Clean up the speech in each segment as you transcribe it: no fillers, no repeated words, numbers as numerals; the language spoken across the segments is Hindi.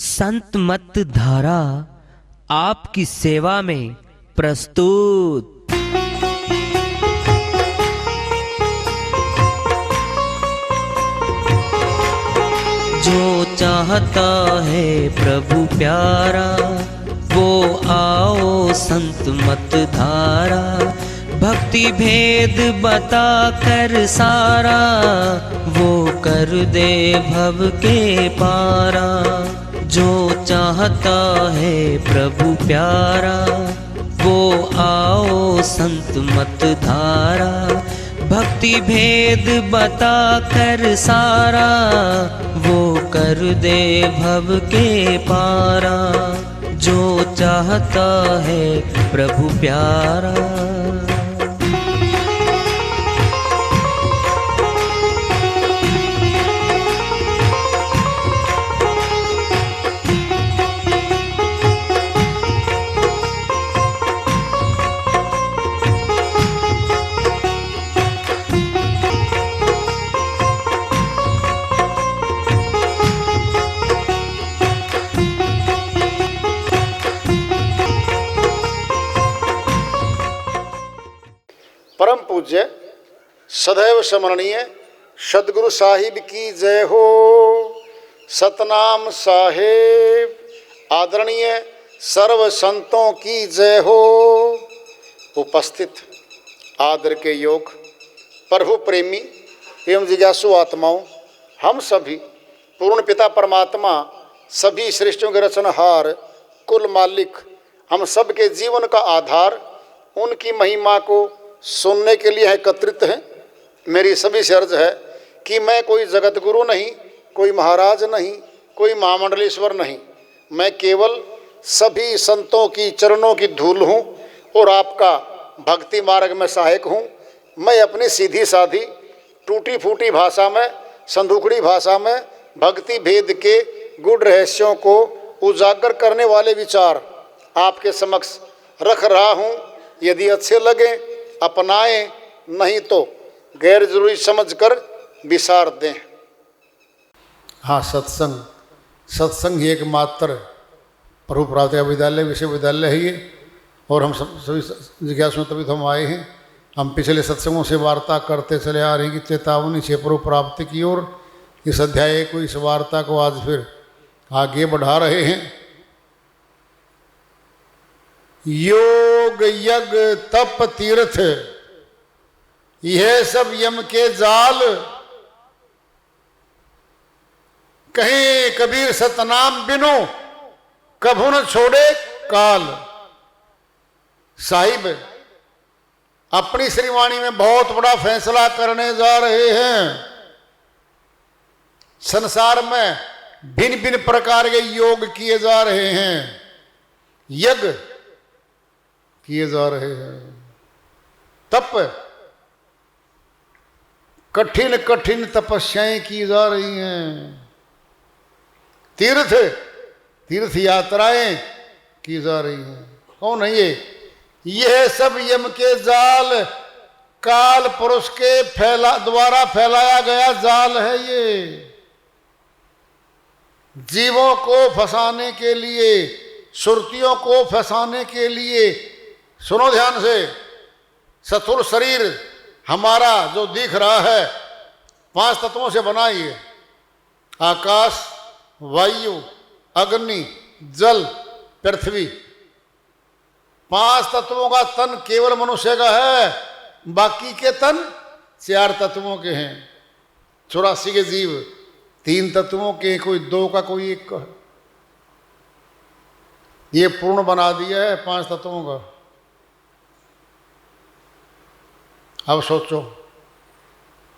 संत मत धारा आपकी सेवा में प्रस्तुत। जो चाहता है प्रभु प्यारा वो आओ संत मत धारा। भक्ति भेद बता कर सारा वो कर दे भव के पारा। जो चाहता है प्रभु प्यारा वो आओ संत मत धारा। भक्ति भेद बता कर सारा वो कर दे भव के पारा। जो चाहता है प्रभु प्यारा। परम पूज्य सदैव स्मरणीय सदगुरु साहिब की जय हो। सतनाम साहेब आदरणीय सर्व संतों की जय हो। उपस्थित आदर के योग प्रभु प्रेमी एवं जिज्ञासु आत्माओं, हम सभी पूर्ण पिता परमात्मा सभी सृष्टियों के रचनहार कुल मालिक हम सब के जीवन का आधार उनकी महिमा को सुनने के लिए एकत्रित हैं। मेरी सभी से अर्ज है कि मैं कोई जगत गुरु नहीं, कोई महाराज नहीं, कोई महामंडलेश्वर नहीं। मैं केवल सभी संतों की चरणों की धूल हूँ और आपका भक्ति मार्ग में सहायक हूँ। मैं अपनी सीधी साधी टूटी फूटी भाषा में, संदूकड़ी भाषा में भक्ति भेद के गूढ़ रहस्यों को उजागर करने वाले विचार आपके समक्ष रख रहा हूँ। यदि अच्छे लगे अपनाएं, नहीं तो गैर जरूरी समझकर विसार दें। हाँ, सत्संग ही एकमात्र प्रभु प्राप्ति का विद्यालय विश्वविद्यालय है ये। और हम सभी जिज्ञासु तभी तो हम आए हैं। हम पिछले सत्संगों से वार्ता करते चले आ रहे हैं कि चेतावनी से प्रभु प्राप्ति की ओर इस अध्याय को, इस वार्ता को आज फिर आगे बढ़ा रहे हैं। योग यज्ञ तप तीर्थ यह सब यम के जाल। कहीं कबीर सतनाम बिनु कभू न छोड़े काल। साहिब अपनी श्रीवाणी में बहुत बड़ा फैसला करने जा रहे हैं। संसार में भिन्न भिन्न प्रकार के योग किए जा रहे हैं, यज्ञ किए जा रहे हैं, तप कठिन कठिन तपस्याएं की जा रही हैं, तीर्थ यात्राएं की जा रही हैं। कौन है ये? यह सब यम के जाल, काल पुरुष के द्वारा फैलाया गया जाल है। ये जीवों को फंसाने के लिए, सुरतियों को फंसाने के लिए। सुनो ध्यान से, स्थूल शरीर हमारा जो दिख रहा है 5 तत्वों से बना ही है। आकाश, वायु, अग्नि, जल, पृथ्वी। 5 तत्वों का तन केवल मनुष्य का है, बाकी के तन 4 तत्वों के हैं। 84 के जीव 3 तत्वों के, कोई 2 का, कोई 1 का। ये पूर्ण बना दिया है 5 तत्वों का। अब सोचो,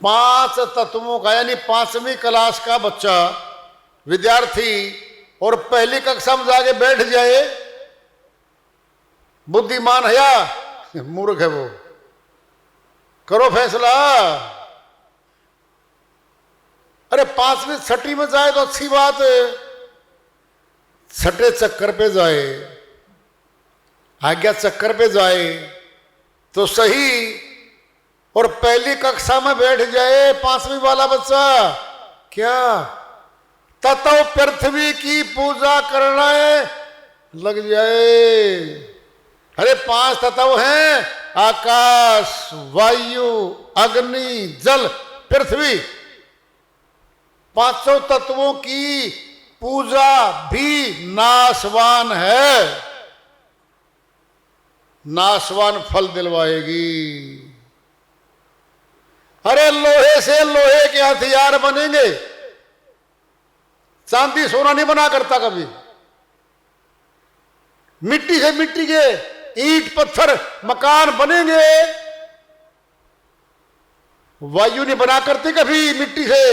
5 तत्वों का, यानी 5वीं क्लास का बच्चा, विद्यार्थी, और पहली कक्षा में जाके बैठ जाए, बुद्धिमान है या मूर्ख है वो? करो फैसला। अरे 5वीं 6ठी में जाए तो अच्छी बात है, 6ठे चक्कर पे जाए, आज्ञा चक्कर पे जाए तो सही। और पहली कक्षा में बैठ जाए 5वीं वाला बच्चा, क्या तत्व पृथ्वी की पूजा करने लग जाए। अरे 5 तत्व हैं, आकाश, वायु, अग्नि, जल, पृथ्वी। 500 तत्वों की पूजा भी नाशवान है, नाशवान फल दिलवाएगी। अरे लोहे से लोहे के हथियार बनेंगे, चांदी सोना नहीं बना करता कभी। मिट्टी से मिट्टी के ईंट पत्थर मकान बनेंगे, वायु नहीं बना करती कभी मिट्टी से।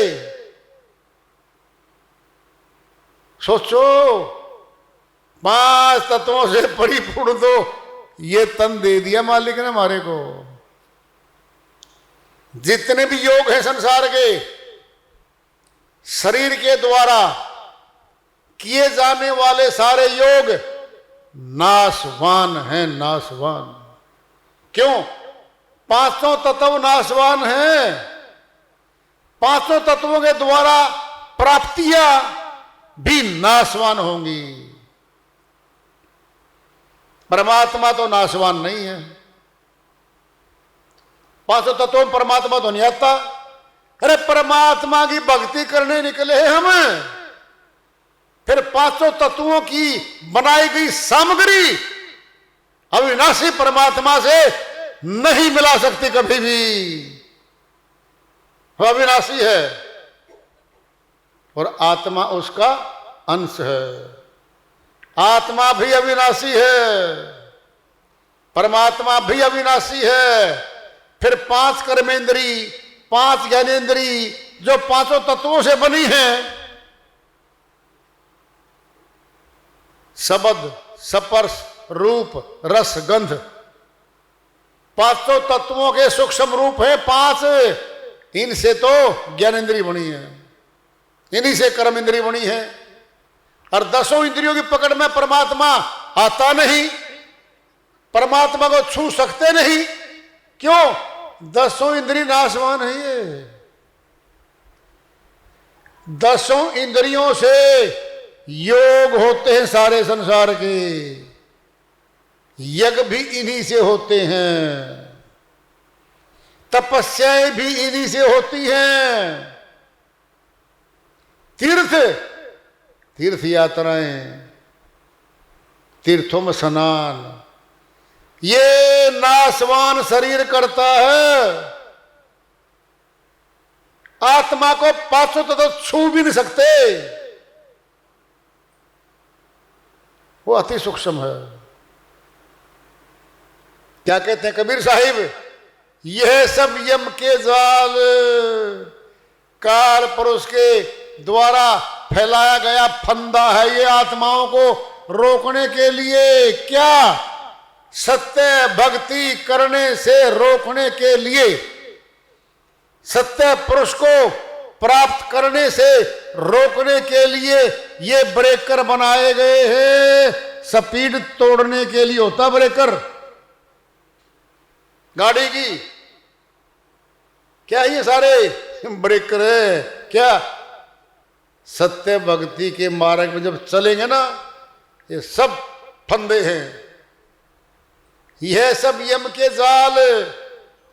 सोचो 5 तत्वों से परिपूर्ण तो ये तन दे दिया मालिक ने हमारे को। जितने भी योग हैं संसार के, शरीर के द्वारा किए जाने वाले सारे योग नाशवान हैं, नाशवान। क्यों? 500 तत्व नाशवान हैं। 500 तत्वों के द्वारा प्राप्तियां भी नाशवान होंगी। परमात्मा तो नाशवान नहीं है। 500 तत्वों में परमात्मा तो नहीं आता। अरे परमात्मा की भक्ति करने निकले हैं हम, फिर 500 तत्वों की बनाई गई सामग्री अविनाशी परमात्मा से नहीं मिला सकती कभी भी। वो अविनाशी है और आत्मा उसका अंश है। आत्मा भी अविनाशी है, परमात्मा भी अविनाशी है। फिर 5 कर्मेंद्री, 5 ज्ञानेंद्री जो 500 तत्वों से बनी है, शब्द, स्पर्श, रूप, रस, गंध, 500 तत्वों के सूक्ष्म रूप है 5। इनसे तो ज्ञानेंद्री बनी है, इन्हीं से कर्म इंद्री बनी है। और 10 इंद्रियों की पकड़ में परमात्मा आता नहीं, परमात्मा को छू सकते नहीं। क्यों? 10 इंद्रिय नाशवान है। 10 इंद्रियों से योग होते हैं सारे संसार के, यज्ञ भी इन्हीं से होते हैं, तपस्याएं भी इन्हीं से होती हैं, तीर्थ यात्राएं, तीर्थों में स्नान, ये नाशवान शरीर करता है। आत्मा को 500 तो छू भी नहीं सकते, वो अति सूक्ष्म है। क्या कहते हैं कबीर साहिब? यह सब यम के जाल, काल पुरुष के द्वारा फैलाया गया फंदा है ये आत्माओं को रोकने के लिए। क्या? सत्य भक्ति करने से रोकने के लिए, सत्य पुरुष को प्राप्त करने से रोकने के लिए ये ब्रेकर बनाए गए हैं। स्पीड तोड़ने के लिए होता ब्रेकर गाड़ी की, क्या ये सारे ब्रेकर है क्या? सत्य भक्ति के मार्ग में जब चलेंगे ना, ये सब फंदे हैं, यह सब यम के जाल।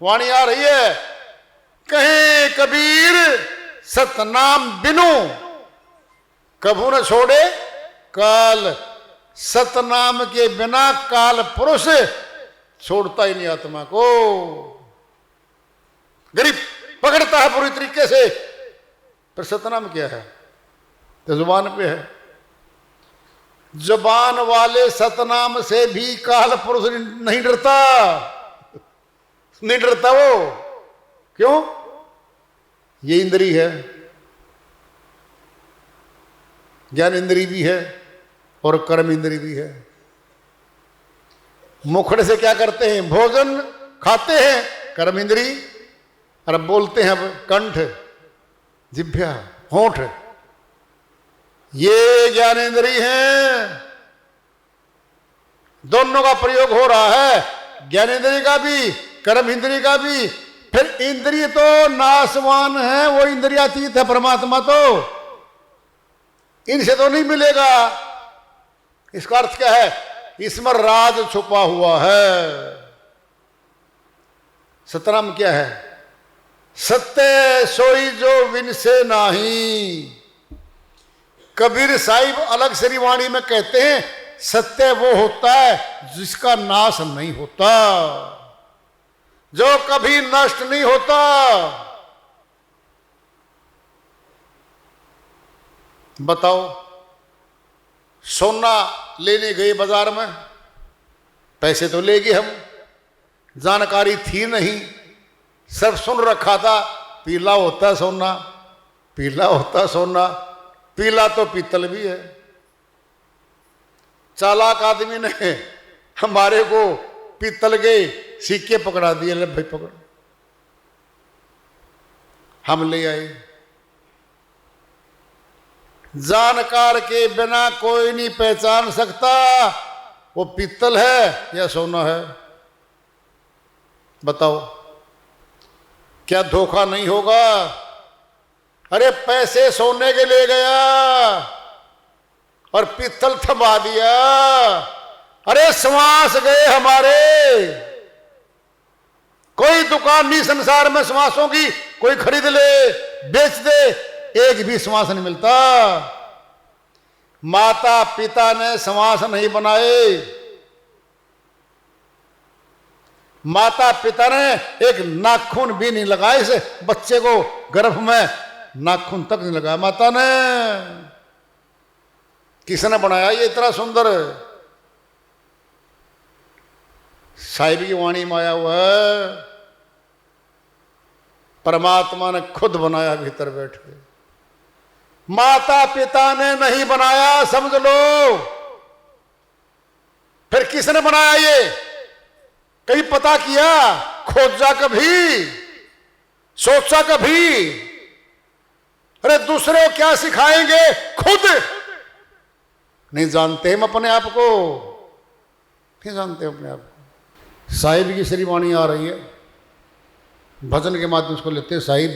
वाणी आ रही है, कहे कबीर सतनाम बिनु कभू न छोड़े काल। सतनाम के बिना काल पुरुष छोड़ता ही नहीं आत्मा को। गरीब पकड़ता है पूरी तरीके से, पर सतनाम क्या है? तो जुबान पे है। जुबान वाले सतनाम से भी काल पुरुष नहीं डरता, नहीं डरता वो। क्यों? ये इंद्री है, ज्ञान इंद्री भी है और कर्म इंद्री भी है। मुखड़े से क्या करते हैं? भोजन खाते हैं, कर्म इंद्री। और बोलते हैं अब कंठ, जिह्वा, होंठ, ये ज्ञानेंद्री हैं। दोनों का प्रयोग हो रहा है, ज्ञानेंद्री का भी, कर्म इंद्री का भी। फिर इंद्रिय तो नाशवान है, वो इंद्रियातीत है परमात्मा तो। इनसे तो नहीं मिलेगा। इसका अर्थ क्या है? इसमें राज छुपा हुआ है। सतनाम क्या है? सत्य सोई जो विन से नाही। कबीर साहिब अलग श्री वाणी में कहते हैं, सत्य वो होता है जिसका नाश नहीं होता, जो कभी नष्ट नहीं होता। बताओ, सोना लेने गए बाजार में, पैसे तो ले गए हम, जानकारी थी नहीं, सब सुन रखा था पीला होता सोना, पीला होता सोना। पीला तो पीतल भी है। चालाक आदमी ने हमारे को पीतल के सिक्के पकड़ा दिए, ले भाई पकड़। हम ले आए। जानकार के बिना कोई नहीं पहचान सकता वो पीतल है या सोना है। बताओ, क्या धोखा नहीं होगा? अरे पैसे सोने के ले गया और पीतल थमा दिया। अरे श्वास गए हमारे। कोई दुकान नहीं संसार में श्वासों की, कोई खरीद ले बेच दे, एक भी श्वास नहीं मिलता। माता पिता ने श्वास नहीं बनाए। माता पिता ने एक नाखून भी नहीं लगाए। इस बच्चे को गर्भ में नाखून तक नहीं लगाया माता ने। किसने बनाया ये इतना सुंदर? साहिब की वाणी में आया हुआ है, परमात्मा ने खुद बनाया भीतर बैठ के। माता पिता ने नहीं बनाया, समझ लो। फिर किसने बनाया ये? कभी पता किया? खोजा कभी? सोचा कभी? अरे दूसरे को क्या सिखाएंगे, खुद नहीं जानते हम अपने आप को, नहीं जानते अपने आप को। साहिब की श्री वाणी आ रही है, भजन के माध्यम उसको लेते हैं। साहिब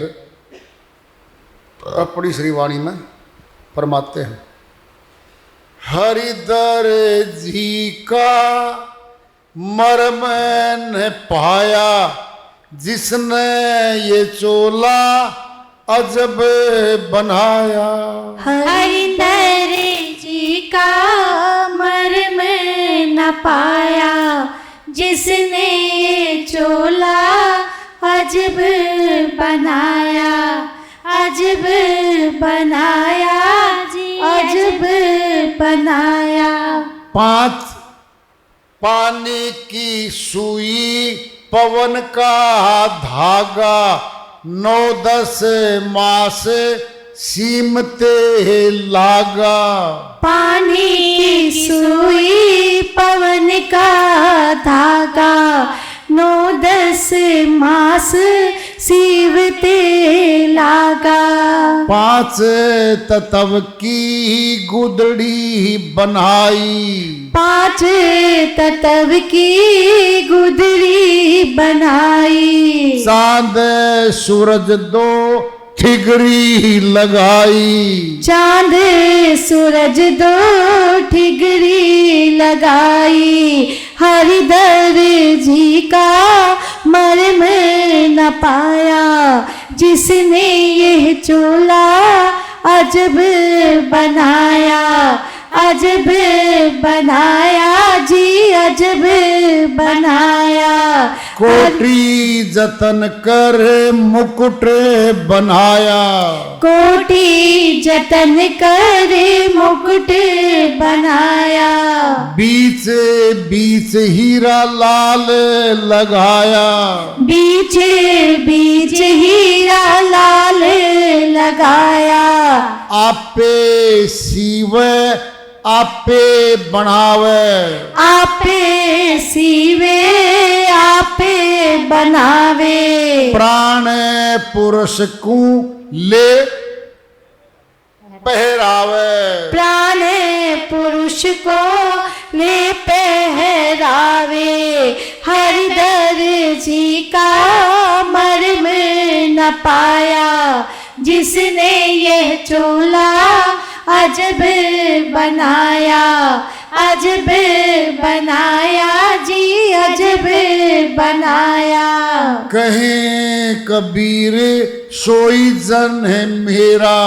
अपनी श्री वाणी में फरमाते हैं, हरिदर जी का मर्म ने पाया, जिसने ये चोला अजब बनाया। हरिंदर जी का मर्म न पाया, जिसने ये चोला अजब बनाया, अजब बनाया जी, अजब बनाया। 5 पानी की सुई, पवन का धागा, 9-10 मास सीमते लागा। पानी की सुई, पवन का धागा, 9-10 मास सीवते लागा। 5 तत्व की गुदड़ी बनाई, 5 तत्व की गुदड़ी बनाई। चांद सूरज 2 ठिगरी लगाई, चांद सूरज 2 ठिगरी लगाई। हरिदर जी का मर्म न पाया, जिसने यह चोला अजब बनाया, अजब बनाया जी, अजब बनाया। कोटि जतन कर मुकुट बनाया, कोटि जतन कर मुकुट बनाया। बीच बीच हीरा लाल लगाया, बीच बीच हीरा लाल लगाया। आपे सीवे आपे बनावे, आपे सीवे आपे बनावे। प्राण पुरुष को ले पहरावे, प्राण पुरुष को ले पहरावे। हरिदर जी का मर्म न पाया, जिसने यह चोला अजब बनाया, अजब बनाया जी, अजब बनाया। कहे कबीर सोई जन है मेरा,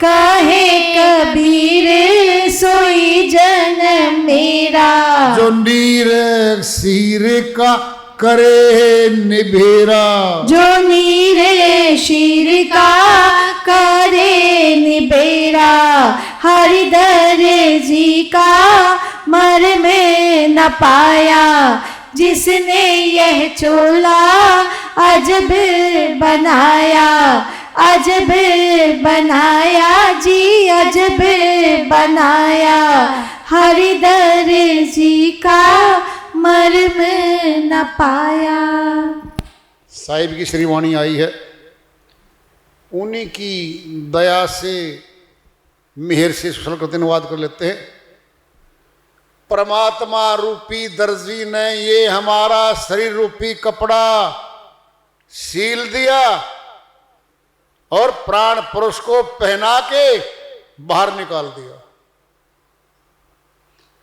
कहे कबीर सोई जन मेरा, जो नीर सिर का करे निभेरा, जो नीरे शीर का करे निबेरा। हरिदर जी का मर में न पाया, जिसने यह चोला अजब बनाया, अजब बनाया जी, अजब बनाया। हरिदर जी का मर्म न पाया। साहिब की श्रीवाणी आई है, उन्हीं की दया से मेहर से सुशल करते अनुवाद कर लेते हैं। परमात्मा रूपी दर्जी ने ये हमारा शरीर रूपी कपड़ा सील दिया और प्राण पुरुष को पहना के बाहर निकाल दिया।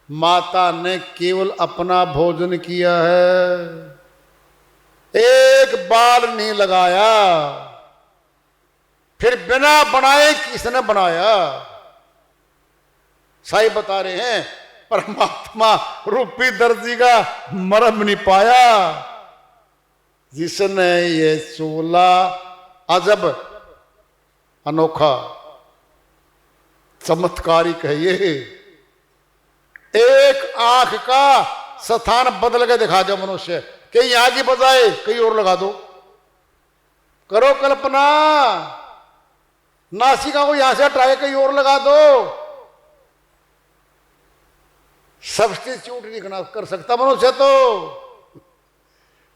माता ने केवल अपना भोजन किया है, एक बाल नहीं लगाया। फिर बिना बनाए किसने बनाया? साईं बता रहे हैं परमात्मा रूपी दर्जी का मरम नहीं पाया, जिसने ये चोला अजब अनोखा चमत्कारिक है। ये एक आंख का स्थान बदल के दिखा दो मनुष्य, कहीं यहां की बजाय कहीं और लगा दो। करो कल्पना, नासिका को यहां से हटा के कहीं और लगा दो। सब्स्टिट्यूट नहीं कर सकता मनुष्य तो।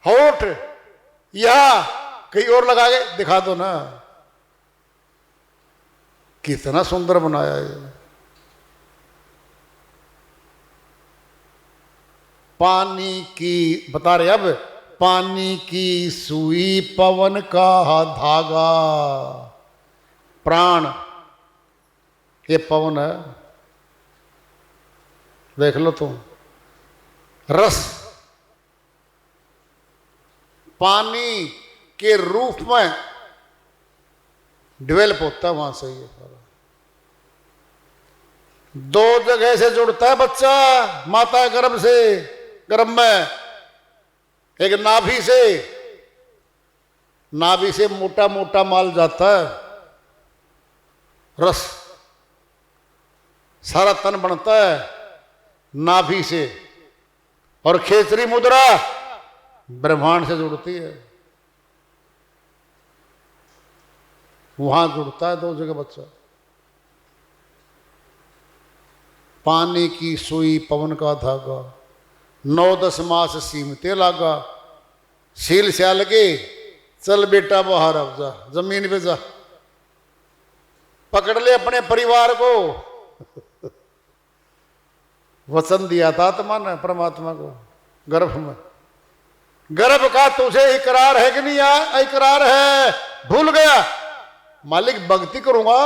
होठ यहां कहीं और लगा के दिखा दो ना, कितना सुंदर बनाया है। पानी की बता रहे अब, पानी की सुई पवन का धागा। प्राण ये पवन है, देख लो तुम। रस पानी के रूप में डेवलप होता है, वहां से ये सारा। दो जगह से जुड़ता है बच्चा माता गर्भ से, गर्भ में। एक नाभि से, नाभि से मोटा मोटा माल जाता है, रस सारा तन बनता है नाभि से। और खेचरी मुद्रा ब्रह्मांड से जुड़ती है, वहां जुड़ता है दो जगह बच्चा। पानी की सुई पवन का धागा, 9-10 मास सीमते लागा। सील स्याल के चल बेटा बाहर अब जा, जमीन पे जा, पकड़ ले अपने परिवार को। वचन दिया था आत्मा ने परमात्मा को गर्भ में। गर्भ का तुझे इकरार है कि नहीं? इकरार है, भूल गया। मालिक भक्ति करूंगा,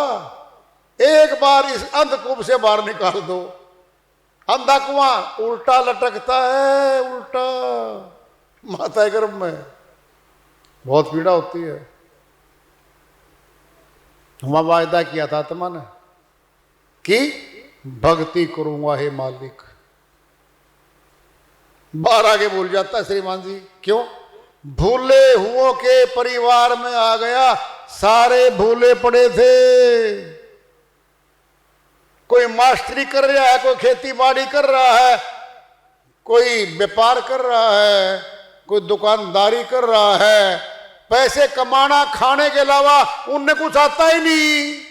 एक बार इस अंधकूप से बाहर निकाल दो। अंधा कुआं उल्टा लटकता है, उल्टा माता गर्भ में बहुत पीड़ा होती है। वहां वायदा किया था आत्मा ने कि भक्ति करूंगा हे मालिक। बाहर आगे भूल जाता है श्रीमान जी, क्यों? भूले हुओं के परिवार में आ गया, सारे भूले पड़े थे। कोई मास्टरी कर रहा है, कोई खेती बाड़ी कर रहा है, कोई व्यापार कर रहा है, कोई दुकानदारी कर रहा है। पैसे कमाना खाने के अलावा उनने कुछ आता ही नहीं।